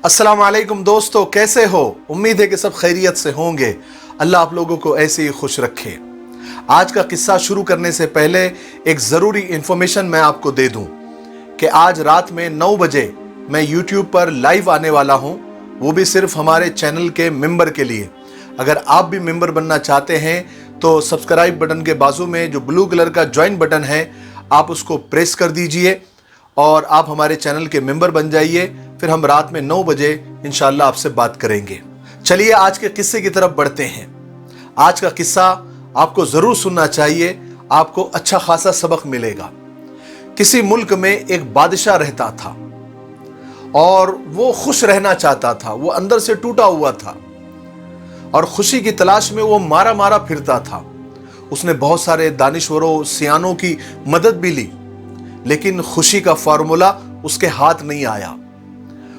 अस्सलाम वालेकुम दोस्तों, कैसे हो? उम्मीद है कि सब खैरियत से होंगे। अल्लाह आप लोगों को ऐसे ही खुश रखे। आज का किस्सा शुरू करने से पहले एक ज़रूरी इंफॉर्मेशन मैं आपको दे दूं कि आज रात में 9 बजे मैं यूट्यूब पर लाइव आने वाला हूं, वो भी सिर्फ हमारे चैनल के मेंबर के लिए। अगर आप भी मेंबर बनना चाहते हैं तो सब्सक्राइब बटन के बाजू में जो ब्लू कलर का ज्वाइन बटन है, आप उसको प्रेस कर दीजिए और आप हमारे चैनल के मेंबर बन जाइए। फिर हम रात में 9 बजे इंशाअल्लाह आपसे बात करेंगे। चलिए आज के किस्से की तरफ बढ़ते हैं। आज का किस्सा आपको जरूर सुनना चाहिए, आपको अच्छा खासा सबक मिलेगा। किसी मुल्क में एक बादशाह रहता था और वो खुश रहना चाहता था। वो अंदर से टूटा हुआ था और खुशी की तलाश में वो मारा मारा फिरता था। उसने बहुत सारे दानिश्वरों सियानों की मदद भी ली, लेकिन खुशी का फार्मूला उसके हाथ नहीं आया।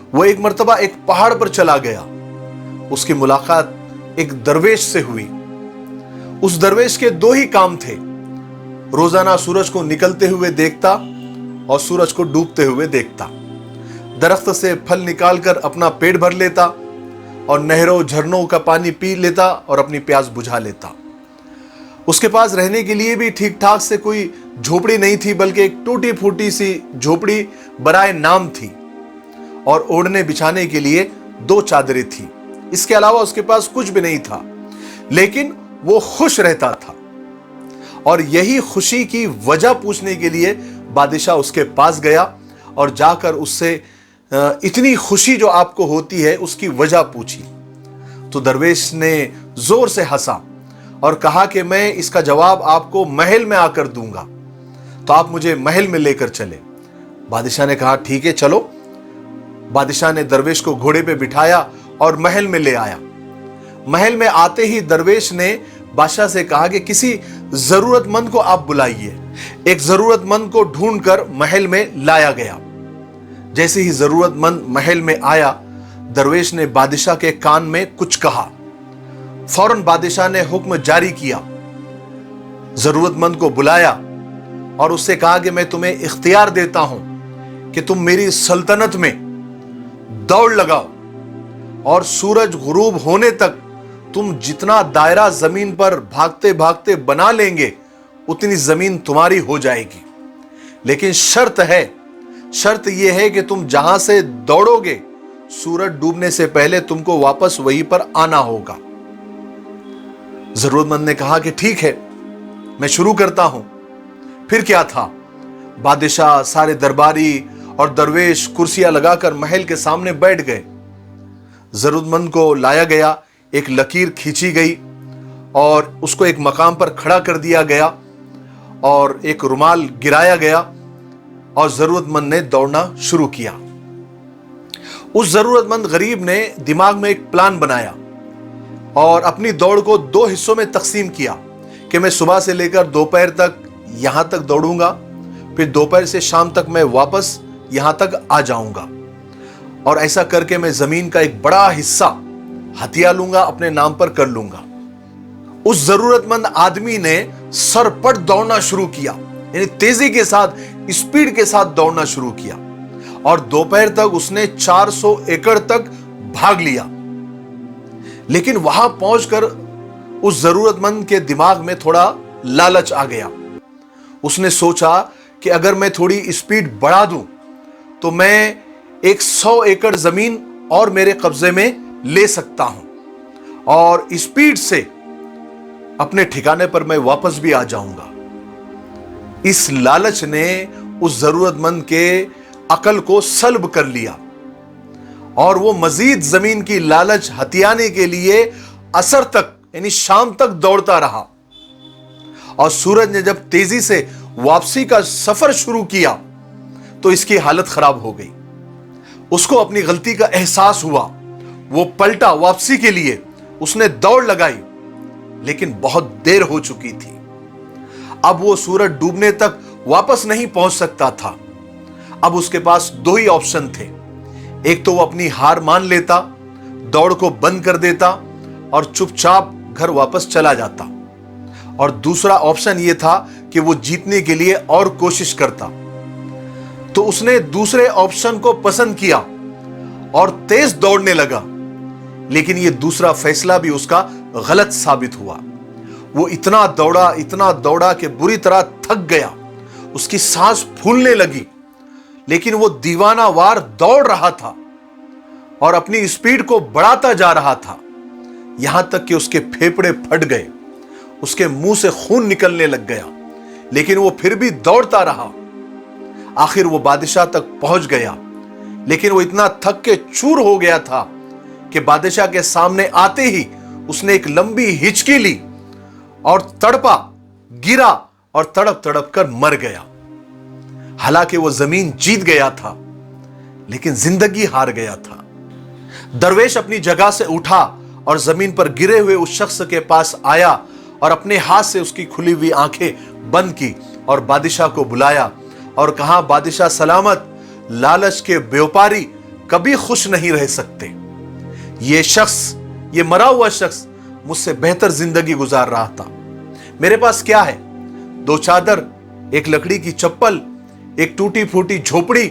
वो एक मर्तबा एक पहाड़ पर चला गया। उसकी मुलाकात एक दरवेश से हुई। उस दरवेश के 2 ही काम थे, रोजाना सूरज को निकलते हुए देखता और सूरज को डूबते हुए देखता। दरख्त से फल निकालकर अपना पेट भर लेता और नहरों झरनों का पानी पी लेता और अपनी प्यास बुझा लेता। उसके पास रहने के लिए भी ठीक ठाक से कोई झोपड़ी नहीं थी, बल्कि एक टूटी फूटी सी झोपड़ी बराए नाम थी और ओढ़ने बिछाने के लिए 2 चादरें थी। इसके अलावा उसके पास कुछ भी नहीं था, लेकिन वो खुश रहता था। और यही खुशी की वजह पूछने के लिए बादशाह उसके पास गया और जाकर उससे इतनी खुशी जो आपको होती है उसकी वजह पूछी। तो दरवेश ने जोर से हंसा और कहा कि मैं इसका जवाब आपको महल में आकर दूंगा, तो आप मुझे महल में लेकर चले। बादशाह ने कहा ठीक है चलो। बादशाह ने दरवेश को घोड़े पे बिठाया और महल में ले आया। महल में आते ही दरवेश ने बादशाह से कहा कि किसी जरूरतमंद को आप बुलाइए। एक जरूरतमंद को ढूंढकर महल में लाया गया। जैसे ही जरूरतमंद महल में आया, दरवेश ने बादशाह के कान में कुछ कहा। फौरन बादशाह ने हुक्म जारी किया, जरूरतमंद को बुलाया और उससे कहा कि मैं तुम्हें इख्तियार देता हूं कि तुम मेरी सल्तनत में दौड़ लगाओ और सूरज गुरूब होने तक तुम जितना दायरा जमीन पर भागते भागते बना लेंगे उतनी जमीन तुम्हारी हो जाएगी। लेकिन शर्त यह है कि तुम जहां से दौड़ोगे सूरज डूबने से पहले तुमको वापस वहीं पर आना होगा। जरूरतमंद ने कहा कि ठीक है, मैं शुरू करता हूं। फिर क्या था, बादशाह, सारे दरबारी और दरवेश कुर्सियां लगाकर महल के सामने बैठ गए। जरूरतमंद को लाया गया, एक लकीर खींची गई और उसको एक मकाम पर खड़ा कर दिया गया और एक रुमाल गिराया गया और जरूरतमंद ने दौड़ना शुरू किया। उस जरूरतमंद गरीब ने दिमाग में एक प्लान बनाया और अपनी दौड़ को 2 हिस्सों में तकसीम किया कि मैं सुबह से लेकर दोपहर तक यहां तक दौड़ूंगा, फिर दोपहर से शाम तक मैं वापस यहां तक आ जाऊंगा और ऐसा करके मैं जमीन का एक बड़ा हिस्सा हथिया लूंगा, अपने नाम पर कर लूंगा। उस जरूरतमंद आदमी ने सरपट दौड़ना शुरू किया, यानी तेजी के साथ, स्पीड के साथ दौड़ना शुरू किया और दोपहर तक उसने 400 एकड़ तक भाग लिया। लेकिन वहां पहुंचकर उस जरूरतमंद के दिमाग में थोड़ा लालच आ गया। उसने सोचा कि अगर मैं थोड़ी स्पीड बढ़ा दूं तो मैं 100 एकड़ जमीन और मेरे कब्जे में ले सकता हूं और स्पीड से अपने ठिकाने पर मैं वापस भी आ जाऊंगा। इस लालच ने उस जरूरतमंद के अकल को सल्ब कर लिया और वो मजीद जमीन की लालच हथियाने के लिए असर तक, यानी शाम तक दौड़ता रहा। और सूरज ने जब तेजी से वापसी का सफर शुरू किया तो इसकी हालत खराब हो गई। उसको अपनी गलती का एहसास हुआ। वो पलटा वापसी के लिए, उसने दौड़ लगाई, लेकिन बहुत देर हो चुकी थी। अब वो सूरज डूबने तक वापस नहीं पहुंच सकता था। अब उसके पास 2 ही ऑप्शन थे। एक तो वो अपनी हार मान लेता, दौड़ को बंद कर देता और चुपचाप घर वापस चला जाता, और दूसरा ऑप्शन यह था कि वो जीतने के लिए और कोशिश करता। तो उसने दूसरे ऑप्शन को पसंद किया और तेज दौड़ने लगा, लेकिन यह दूसरा फैसला भी उसका गलत साबित हुआ। वो इतना दौड़ा कि बुरी तरह थक गया, उसकी सांस फूलने लगी, लेकिन वो दीवानावार दौड़ रहा था और अपनी स्पीड को बढ़ाता जा रहा था, यहां तक कि उसके फेफड़े फट गए, उसके मुंह से खून निकलने लग गया, लेकिन वो फिर भी दौड़ता रहा। आखिर वो बादशाह तक पहुंच गया, लेकिन वो इतना थक के चूर हो गया था कि बादशाह के सामने आते ही उसने एक लंबी हिचकी ली और तड़पा, गिरा और तड़प तड़प कर मर गया। हालांकि वो जमीन जीत गया था, लेकिन जिंदगी हार गया था। दरवेश अपनी जगह से उठा और जमीन पर गिरे हुए उस शख्स के पास आया और अपने हाथ से उसकी खुली हुई आंखें बंद की और बादशाह को बुलाया और कहा, बादशाह सलामत, लालच के व्यापारी कभी खुश नहीं रह सकते। ये मरा हुआ शख्स मुझसे बेहतर जिंदगी गुजार रहा था। मेरे पास क्या है? 2 चादर, एक लकड़ी की चप्पल, एक टूटी फूटी झोपड़ी,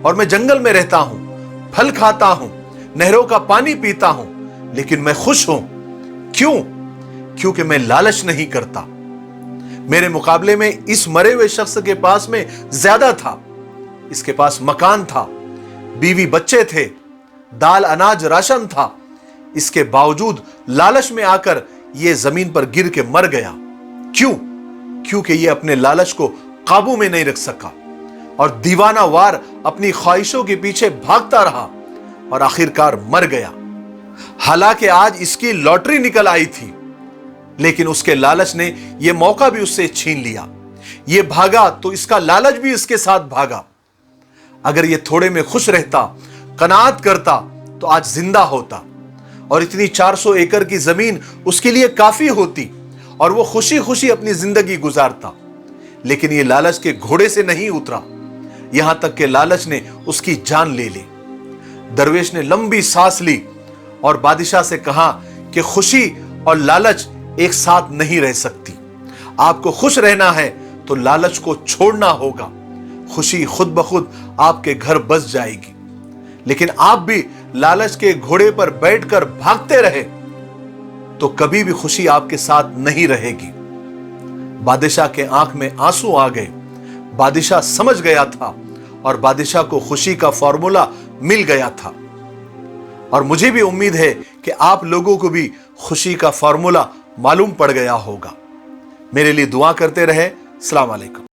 और मैं जंगल में रहता हूं, फल खाता हूं, नहरों का पानी पीता हूं, लेकिन मैं खुश हूं। क्यों? क्योंकि मैं लालच नहीं करता। मेरे मुकाबले में इस मरे हुए शख्स के पास में ज्यादा था। इसके पास मकान था, बीवी बच्चे थे, दाल अनाज राशन था। इसके बावजूद लालच में आकर यह जमीन पर गिर के मर गया। क्यों? क्योंकि यह अपने लालच को काबू में नहीं रख सका और दीवानावार अपनी ख्वाहिशों के पीछे भागता रहा और आखिरकार मर गया। हालांकि आज इसकी लॉटरी निकल आई थी, लेकिन उसके लालच ने यह मौका भी उससे छीन लिया। यह भागा तो इसका लालच भी इसके साथ भागा। अगर यह थोड़े में खुश रहता, कनात करता, तो आज जिंदा होता और इतनी 400 एकड़ की जमीन उसके लिए काफी होती और वो खुशी खुशी अपनी जिंदगी गुजारता। लेकिन यह लालच के घोड़े से नहीं उतरा, यहां तक कि लालच ने उसकी जान ले ली। दरवेश ने लंबी सांस ली और बादशाह से कहा कि खुशी और लालच एक साथ नहीं रह सकती। आपको खुश रहना है तो लालच को छोड़ना होगा। खुशी खुद ब खुद आपके घर बस जाएगी। लेकिन आप भी लालच के घोड़े पर बैठकर भागते रहे तो कभी भी खुशी आपके साथ नहीं रहेगी। बादशाह के आंख में आंसू आ गए। बादशाह समझ गया था और बादशाह को खुशी का फॉर्मूला मिल गया था। और मुझे भी उम्मीद है कि आप लोगों को भी खुशी का फॉर्मूला मालूम पड़ गया होगा। मेरे लिए दुआ करते रहे। अस्सलाम वालेकुम।